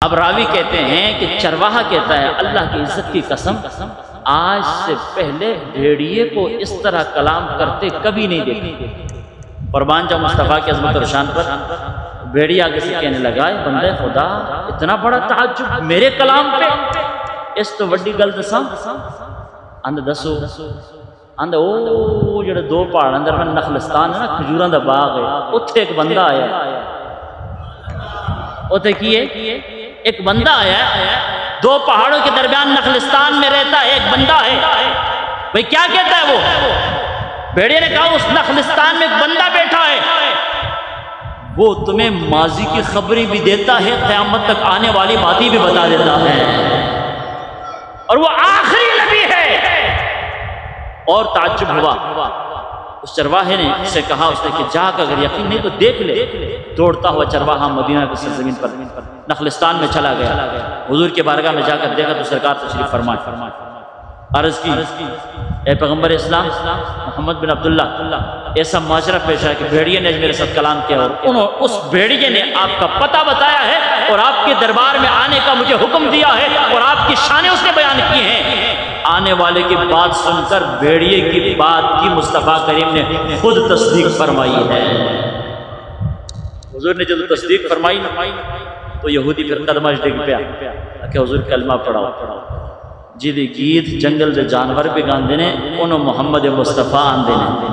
اب راوی کہتے ہیں کہ چرواہا کہتا ہے اللہ کی عزت کی قسم آج سے پہلے بھیڑیے کو اس طرح کلام کرتے کبھی نہیں دیکھا۔ قربان جاؤں مصطفیٰ کی عظمت اور شان پر، بھیڑیے آگے سے کہنے لگا اے بندے خدا اتنا بڑا تعجب میرے کلام پہ، اس تو وڈی گل دساں اند دسو اند او جڑے دو پہاڑ اندر نخلستان ہے نا کھجوراں دا باغ ہے، اتھے ایک بندہ آیا ہے، اتھے کی ہے ایک بندہ آیا ہے، دو پہاڑوں کے درمیان نخلستان میں رہتا ہے، ایک بندہ ہے۔ بھئی کیا کہتا ہے وہ؟ بھیڑیے نے کہا اس نخلستان میں ایک بندہ بیٹھا ہے، وہ تمہیں ماضی کی خبریں بھی دیتا ہے، قیامت تک آنے والی باتیں بھی بتا دیتا ہے، اور وہ آخری نبی ہے۔ اور تعجب ہوا، اس چرواہے نے سے کہا اس نے کہ جا کر اگر یقین نہیں تو دیکھ لے۔ دوڑتا ہوا چرواہا مدینہ کی سرزمین پر نخلستان میں چلا گیا، حضور کے بارگاہ میں جا کر دیکھا تو سرکار تشریف فرمائے، عرض کی اے پیغمبر اسلام محمد بن عبداللہ ایسا معاشرہ پیش ہے کہ بھیڑیے نے میرے ساتھ کلام کیا اور اس بھیڑیے نے آپ کا پتہ بتایا ہے اور آپ کے دربار میں آنے کا مجھے حکم دیا ہے اور آپ کی شانیں اس نے بیان کی ہیں۔ آنے والے کی بات سن کر بھیڑیے کی بات کی مصطفیٰ کریم نے خود تصدیق فرمائی ہے۔ حضور نے جب تصدیق فرمائی تو یہودی پھر قدمش ڈگ پیا کہ حضور کلمہ پڑھاؤ، جی دی گیت جنگل دے جانور بھی گاندے نے انہوں محمد مصطفیٰ آندے نے۔